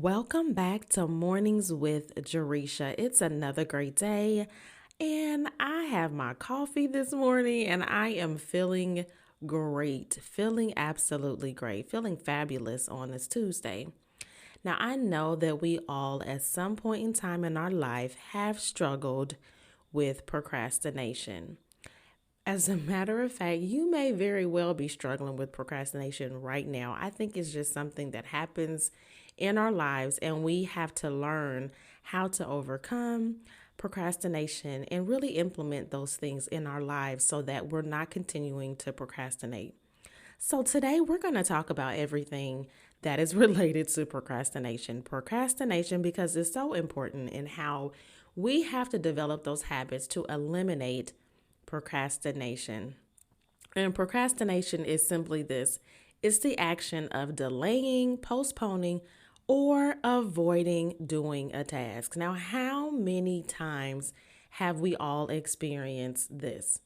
Welcome back to Mornings with Jaresha. It's another great day, and I have my coffee this morning, and I am feeling great, feeling absolutely great, feeling fabulous on this Tuesday. Now, I know that we all, at some point in time in our life, have struggled with procrastination. As a matter of fact, you may very well be struggling with procrastination right now. I think it's just something that happens in our lives, and we have to learn how to overcome procrastination and really implement those things in our lives so that we're not continuing to procrastinate. So, today we're going to talk about everything that is related to procrastination. Procrastination, because it's so important in how we have to develop those habits to eliminate procrastination. And procrastination is simply this: it's the action of delaying, postponing, or avoiding doing a task. Now, how many times have we all experienced this?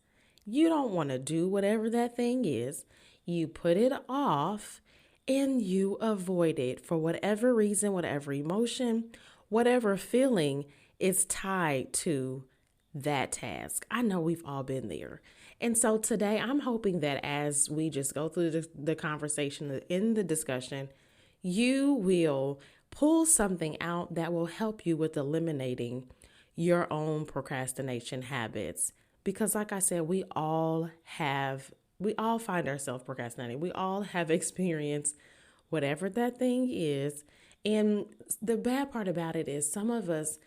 You don't want to do whatever that thing is, you put it off, and you avoid it for whatever reason, whatever emotion, whatever feeling is tied to that task. I know we've all been there. And so today I'm hoping that as we just go through the conversation, in the discussion, you will pull something out that will help you with eliminating your own procrastination habits. Because, like I said, we all find ourselves procrastinating. We all have experienced whatever that thing is. And the bad part about it is some of us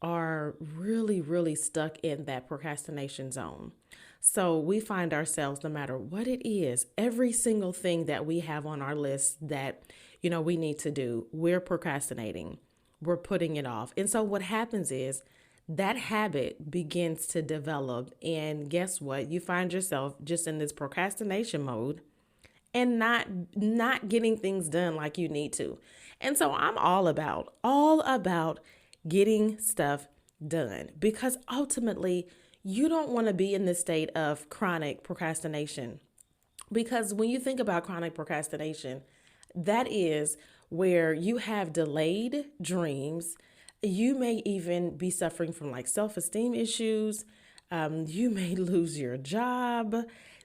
are really, really stuck in that procrastination zone. So we find ourselves, no matter what it is, every single thing that we have on our list that, we need to do, we're procrastinating. We're putting it off. And so what happens is that habit begins to develop. And guess what? You find yourself just in this procrastination mode and not getting things done like you need to. And so I'm all about getting stuff done, because ultimately you don't want to be in this state of chronic procrastination. Because when you think about chronic procrastination, that is where you have delayed dreams. You may even be suffering from like self-esteem issues. You may lose your job.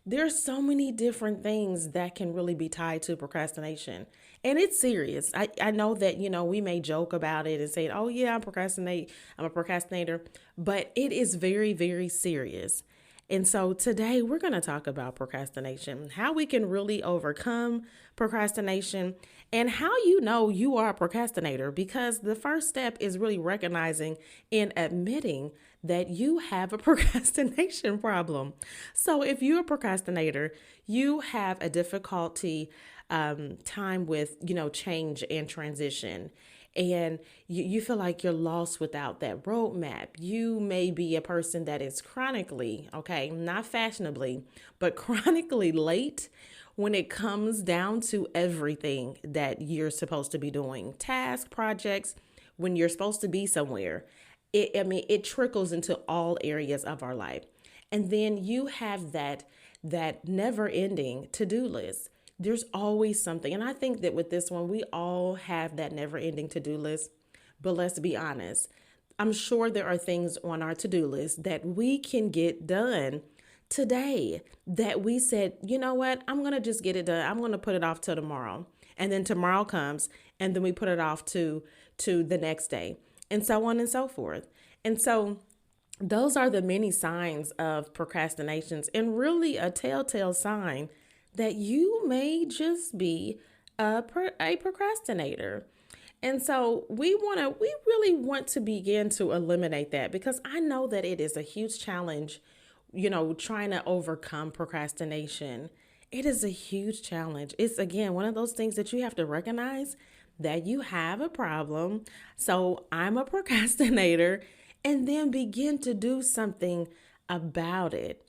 There's so many different things that can really be tied to procrastination. And it's serious. I know that, we may joke about it and say, oh yeah, I'm a procrastinator, but it is very, very serious. And so today we're going to talk about procrastination, how we can really overcome procrastination, and how you know you are a procrastinator, because the first step is really recognizing and admitting that you have a procrastination problem. So if you're a procrastinator, you have a difficulty time with, change and transition, and you feel like you're lost without that roadmap. You may be a person that is chronically, okay, not fashionably, but chronically late when it comes down to everything that you're supposed to be doing, task, projects, when you're supposed to be somewhere. It trickles into all areas of our life. And then you have that never ending to-do list. There's always something. And I think that with this one, we all have that never ending to-do list. But let's be honest. I'm sure there are things on our to-do list that we can get done today that we said, you know what, I'm going to just get it done. I'm going to put it off till tomorrow. And then tomorrow comes, and then we put it off to the next day, and so on and so forth. And so those are the many signs of procrastinations, and really a telltale sign that you may just be a procrastinator. And so we really want to begin to eliminate that, because I know that it is a huge challenge, trying to overcome procrastination. It is a huge challenge. It's, again, one of those things that you have to recognize that you have a problem. So I'm a procrastinator, and then begin to do something about it.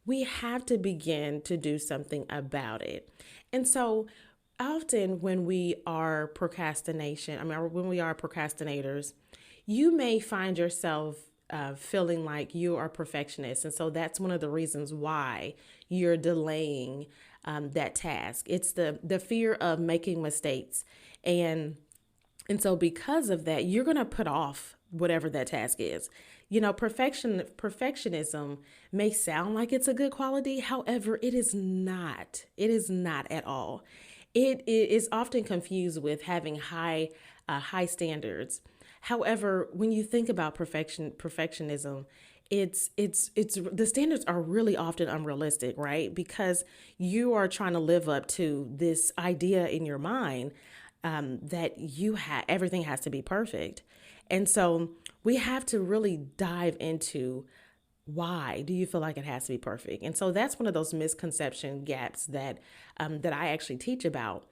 We have to begin to do something about it. And so often when we are when we are procrastinators, you may find yourself feeling like you are a perfectionist. And so that's one of the reasons why you're delaying that task. It's the fear of making mistakes. And And so because of that, you're going to put off whatever that task is. You know, perfectionism may sound like it's a good quality. However, it is not. It is not at all. It is often confused with having high standards. However, when you think about perfectionism, it's the standards are really often unrealistic, right? Because you are trying to live up to this idea in your mind, that everything has to be perfect. And so we have to really dive into, why do you feel like it has to be perfect? And so that's one of those misconception gaps that I actually teach about,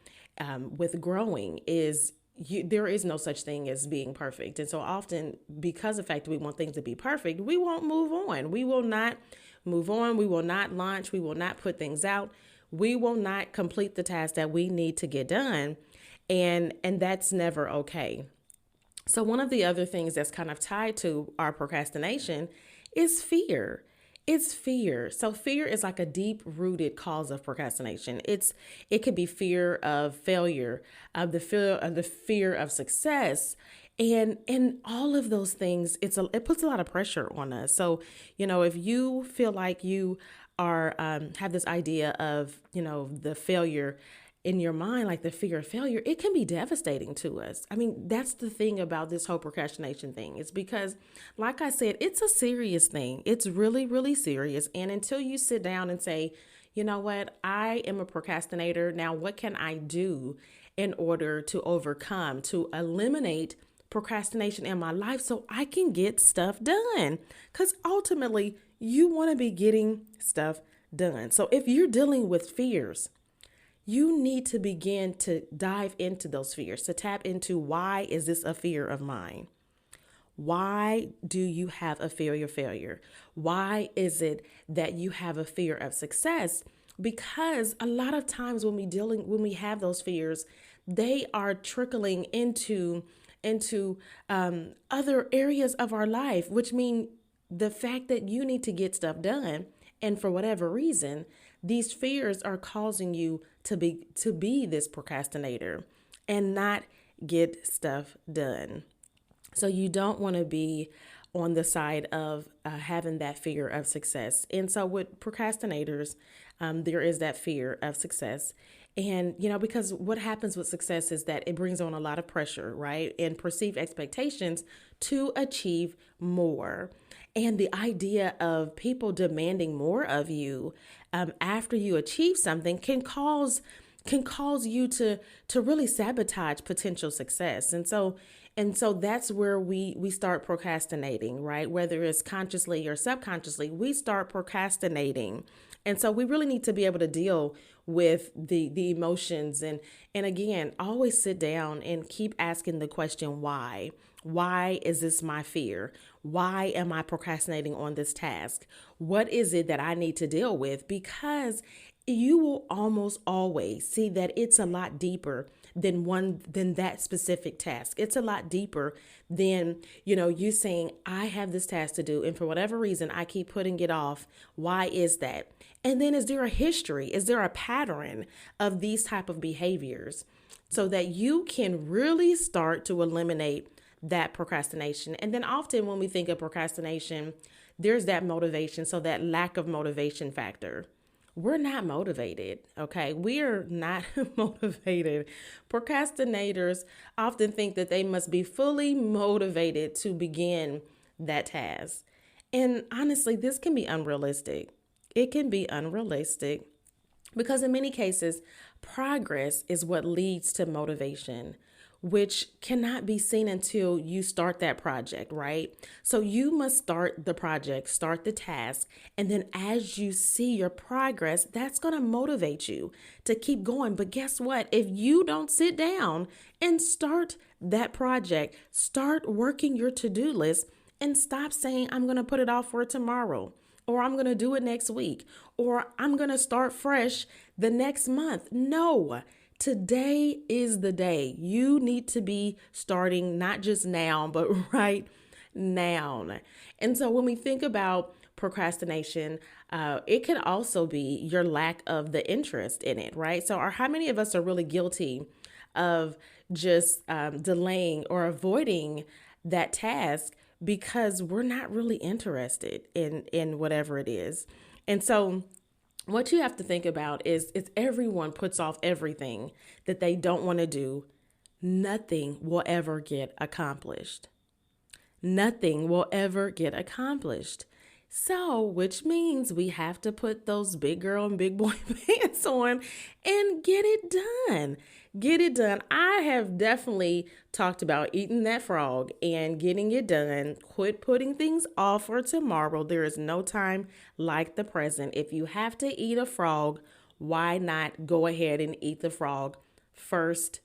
with growing is, there is no such thing as being perfect. And so often, because of the fact that we want things to be perfect, we won't move on. We will not move on. We will not launch. We will not put things out. We will not complete the task that we need to get done. And that's never okay. So one of the other things that's kind of tied to our procrastination is fear. It's fear. So fear is like a deep rooted cause of procrastination. It could be fear of failure, of the fear of success, and all of those things. It puts a lot of pressure on us. So if you feel like you are have this idea of the failure in your mind, like the fear of failure, it can be devastating to us. I mean, that's the thing about this whole procrastination thing. It's because, like I said, it's a serious thing. It's really, really serious. And until you sit down and say, you know what, I am a procrastinator. Now, what can I do in order to overcome, to eliminate procrastination in my life so I can get stuff done? Because ultimately, you want to be getting stuff done. So if you're dealing with fears, you need to begin to dive into those fears, to tap into, why is this a fear of mine? Why do you have a fear of failure? Why is it that you have a fear of success? Because a lot of times when we have those fears, they are trickling into other areas of our life, which mean the fact that you need to get stuff done, and for whatever reason, these fears are causing you to be this procrastinator and not get stuff done. So you don't want to be on the side of having that fear of success. And so with procrastinators, there is that fear of success. And, because what happens with success is that it brings on a lot of pressure, right? And perceived expectations to achieve more. And the idea of people demanding more of you after you achieve something can cause you to really sabotage potential success. And so that's where we start procrastinating, right? Whether it's consciously or subconsciously, we start procrastinating. And so we really need to be able to deal with the emotions, and again, always sit down and keep asking the question, why? Why is this my fear? Why am I procrastinating on this task? What is it that I need to deal with? Because you will almost always see that it's a lot deeper than that specific task. It's a lot deeper than, you saying, I have this task to do, and for whatever reason, I keep putting it off. Why is that? And then is there a history? Is there a pattern of these type of behaviors so that you can really start to eliminate that procrastination? And then often when we think of procrastination, there's that motivation. So that lack of motivation factor. We're not motivated, okay? We're not motivated. Procrastinators often think that they must be fully motivated to begin that task. And honestly, this can be unrealistic. It can be unrealistic because in many cases, progress is what leads to motivation, which cannot be seen until you start that project, right? So you must start the project, start the task, and then as you see your progress, that's going to motivate you to keep going. But guess what? If you don't sit down and start that project, start working your to-do list, and stop saying, I'm going to put it off for tomorrow, or I'm going to do it next week, or I'm going to start fresh the next month. No. Today is the day. You need to be starting not just now, but right now. And so when we think about procrastination, it can also be your lack of the interest in it, right? So how many of us are really guilty of just delaying or avoiding that task because we're not really interested in whatever it is. And so what you have to think about is everyone puts off everything that they don't want to do, nothing will ever get accomplished. Nothing will ever get accomplished. So, which means we have to put those big girl and big boy pants on and get it done. Get it done. I have definitely talked about eating that frog and getting it done. Quit putting things off for tomorrow. There is no time like the present. If you have to eat a frog, why not go ahead and eat the frog first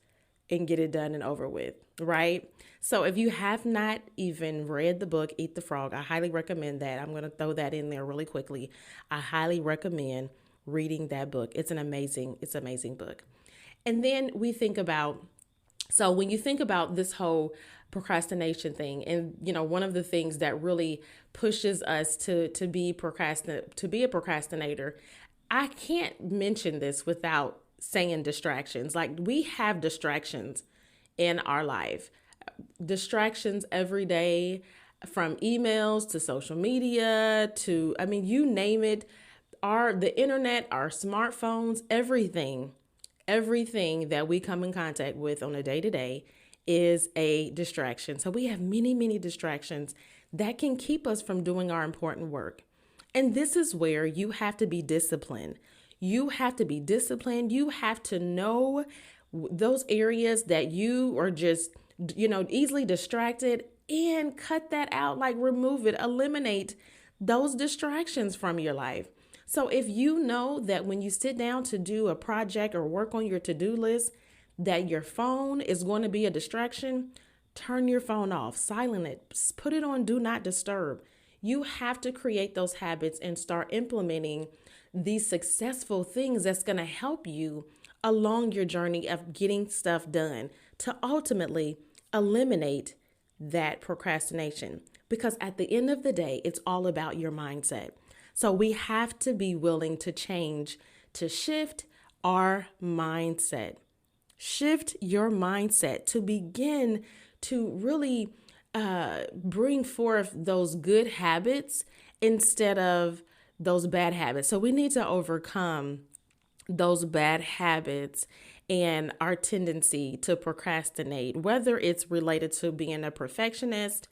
and get it done and over with, right? So if you have not even read the book, Eat the Frog, I highly recommend that. I'm going to throw that in there really quickly. I highly recommend reading that book. It's an amazing book. And then we think about, so when you think about this whole procrastination thing, and one of the things that really pushes us to be a procrastinator, I can't mention this without saying distractions. Like, we have distractions in our life. Distractions every day, from emails to social media to, you name it, the internet, our smartphones, everything that we come in contact with on a day-to-day is a distraction. So we have many, many distractions that can keep us from doing our important work. And this is where you have to be disciplined. You have to be disciplined. You have to know those areas that you are just easily distracted, and cut that out, like remove it, eliminate those distractions from your life. So if you know that when you sit down to do a project or work on your to-do list, that your phone is going to be a distraction, turn your phone off, silent it, put it on do not disturb. You have to create those habits and start implementing these successful things that's going to help you along your journey of getting stuff done to ultimately eliminate that procrastination. Because at the end of the day, it's all about your mindset. So we have to be willing to change, to shift our mindset. Shift your mindset to begin to really bring forth those good habits instead of those bad habits. So we need to overcome those bad habits and our tendency to procrastinate, whether it's related to being a perfectionist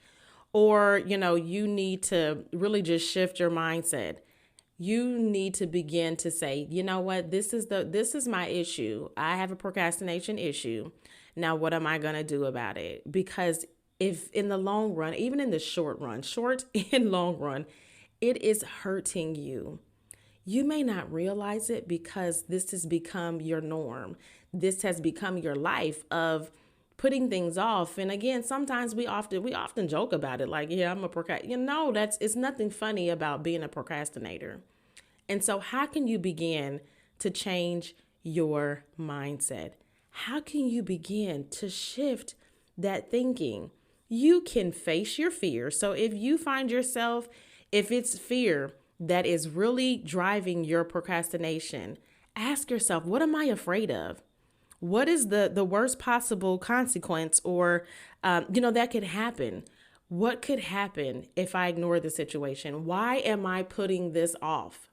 or, you need to really just shift your mindset. You need to begin to say, you know what, this is my issue. I have a procrastination issue. Now, what am I going to do about it? Because if in the long run, even in the short and long run, it is hurting you. You may not realize it because this has become your norm. This has become your life of putting things off. And again, sometimes we often joke about it, like, yeah, I'm a procrastinator. It's nothing funny about being a procrastinator. And so how can you begin to change your mindset? How can you begin to shift that thinking? You can face your fear. So if you find yourself, if it's fear that is really driving your procrastination, ask yourself, what am I afraid of? What is the worst possible consequence or, that could happen? What could happen if I ignore the situation? Why am I putting this off?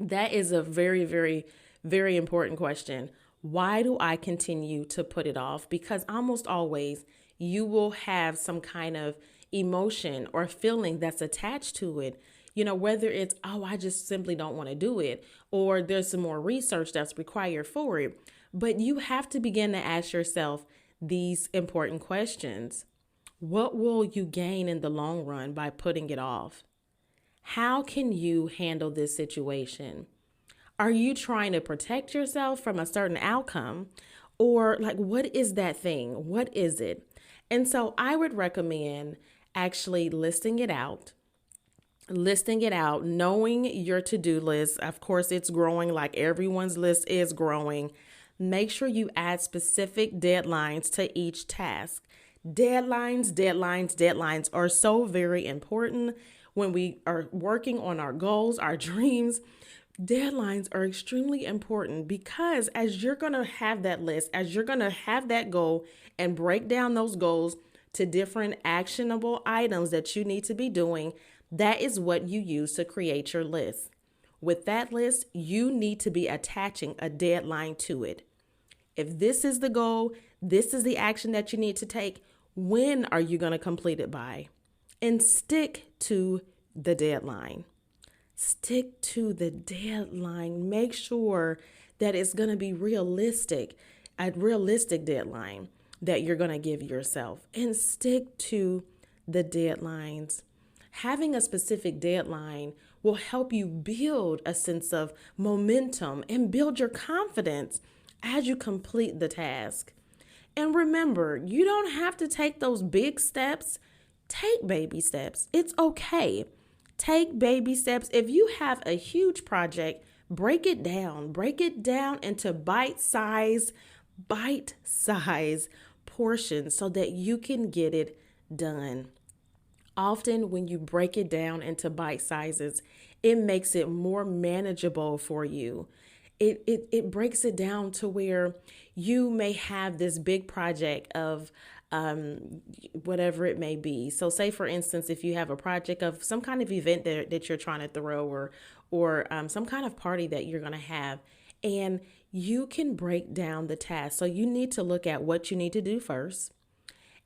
That is a very, very, very important question. Why do I continue to put it off? Because almost always you will have some kind of emotion or feeling that's attached to it. Whether it's, oh, I just simply don't want to do it, or there's some more research that's required for it. But you have to begin to ask yourself these important questions. What will you gain in the long run by putting it off? How can you handle this situation? Are you trying to protect yourself from a certain outcome? Or what is that thing? What is it? And so I would recommend actually listing it out, knowing your to-do list. Of course, it's growing like everyone's list is growing. Make sure you add specific deadlines to each task. Deadlines are so very important when we are working on our goals, our dreams. Deadlines are extremely important because as you're going to have that list, as you're going to have that goal and break down those goals to different actionable items that you need to be doing, that is what you use to create your list. With that list, you need to be attaching a deadline to it. If this is the goal, this is the action that you need to take, when are you going to complete it by? And stick to the deadline. Stick to the deadline. Make sure that it's going to be realistic, a realistic deadline that you're going to give yourself, and stick to the deadlines. Having a specific deadline will help you build a sense of momentum and build your confidence as you complete the task. And remember, you don't have to take those big steps. Take baby steps. It's okay. Take baby steps. If you have a huge project, break it down. Break it down into bite-size portions so that you can get it done. Often when you break it down into bite sizes, it makes it more manageable for you. It breaks it down to where you may have this big project of whatever it may be. So say, for instance, if you have a project of some kind of event that you're trying to throw or some kind of party that you're going to have, and you can break down the task. So you need to look at what you need to do first,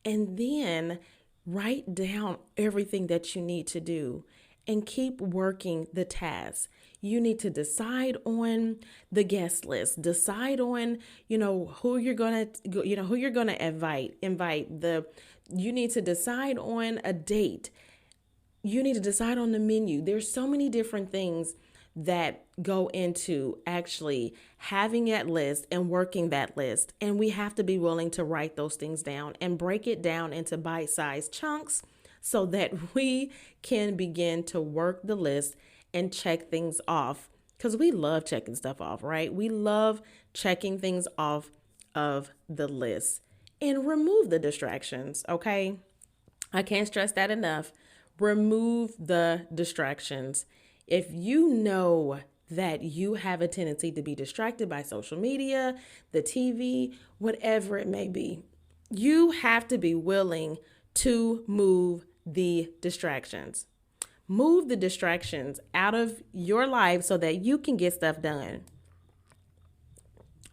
and then write down everything that you need to do and keep working the tasks. You need to decide on the guest list, decide on, who you're going to you need to decide on a date. You need to decide on the menu. There's so many different things that go into actually having that list and working that list. And we have to be willing to write those things down and break it down into bite-sized chunks so that we can begin to work the list and check things off. Because we love checking stuff off, right? We love checking things off of the list. And remove the distractions, okay? I can't stress that enough. Remove the distractions. If you know that you have a tendency to be distracted by social media, the TV, whatever it may be, you have to be willing to move the distractions. Move the distractions out of your life so that you can get stuff done.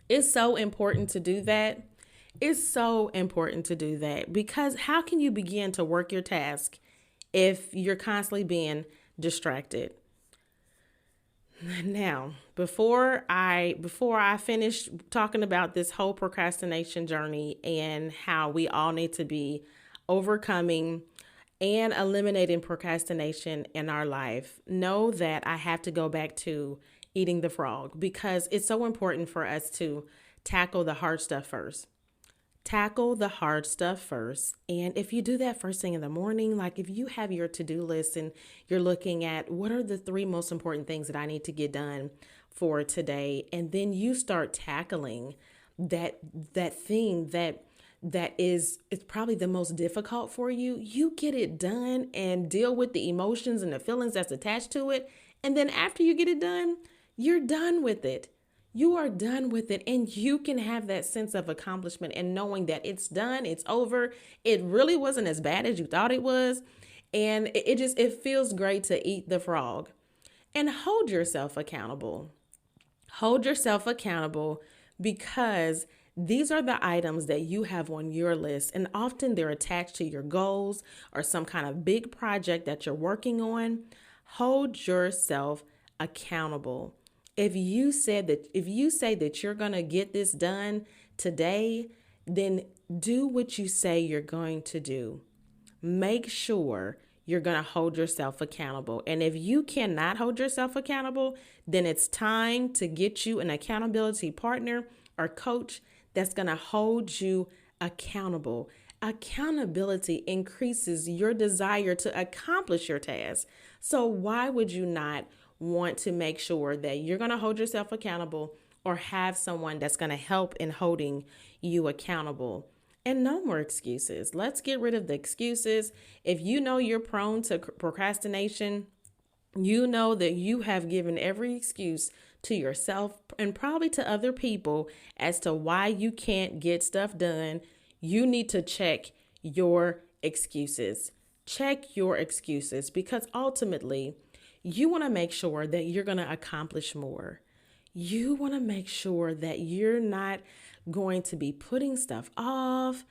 It's so important to do that. It's so important to do that because how can you begin to work your task if you're constantly being distracted? Now, before I finish talking about this whole procrastination journey and how we all need to be overcoming and eliminating procrastination in our life, know that I have to go back to eating the frog because it's so important for us to tackle the hard stuff first. Tackle the hard stuff first. And if you do that first thing in the morning, like if you have your to-do list and you're looking at what are the 3 most important things that I need to get done for today, and then you start tackling that thing that is it's probably the most difficult for you, you get it done and deal with the emotions and the feelings that's attached to it. And then after you get it done, you're done with it. You are done with it, and you can have that sense of accomplishment and knowing that it's done, it's over. It really wasn't as bad as you thought it was. And it feels great to eat the frog. And hold yourself accountable. Hold yourself accountable because these are the items that you have on your list, and often they're attached to your goals or some kind of big project that you're working on. Hold yourself accountable. If you say that you're going to get this done today, then do what you say you're going to do. Make sure you're going to hold yourself accountable. And if you cannot hold yourself accountable, then it's time to get you an accountability partner or coach that's going to hold you accountable. Accountability increases your desire to accomplish your task. So why would you not want to make sure that you're going to hold yourself accountable or have someone that's going to help in holding you accountable? And no more excuses. Let's get rid of the excuses. If you know you're prone to procrastination, You know that you have given every excuse to yourself and probably to other people as to why you can't get stuff done. You need to check your excuses. Check your excuses because ultimately you want to make sure that you're going to accomplish more. You want to make sure that you're not going to be putting stuff off.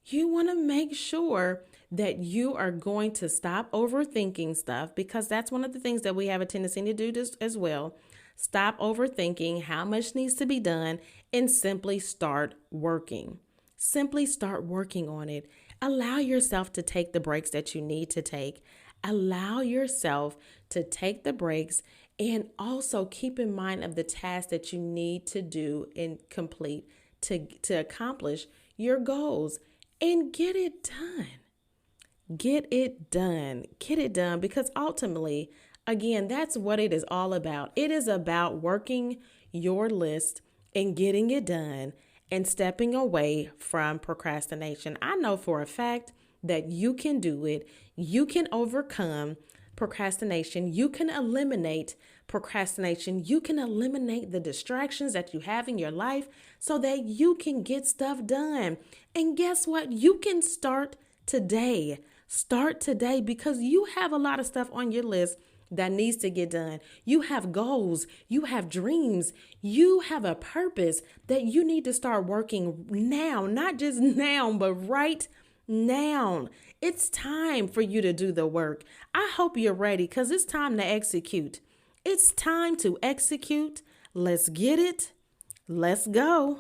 You want to make sure that you are going to stop overthinking stuff because that's one of the things that we have a tendency to do as well. Stop overthinking how much needs to be done and simply start working. Simply start working on it. Allow yourself to take the breaks that you need to take. Allow yourself to take the breaks and also keep in mind of the tasks that you need to do and complete to accomplish your goals and get it done. Get it done. Get it done because ultimately, again, that's what it is all about. It is about working your list and getting it done and stepping away from procrastination. I know for a fact that you can do it. You can overcome procrastination. You can eliminate procrastination. You can eliminate the distractions that you have in your life so that you can get stuff done. And guess what? You can start today. Start today because you have a lot of stuff on your list that needs to get done. You have goals, you have dreams, you have a purpose that you need to start working now, not just now, but right now. It's time for you to do the work. I hope you're ready because it's time to execute. It's time to execute. Let's get it. Let's go.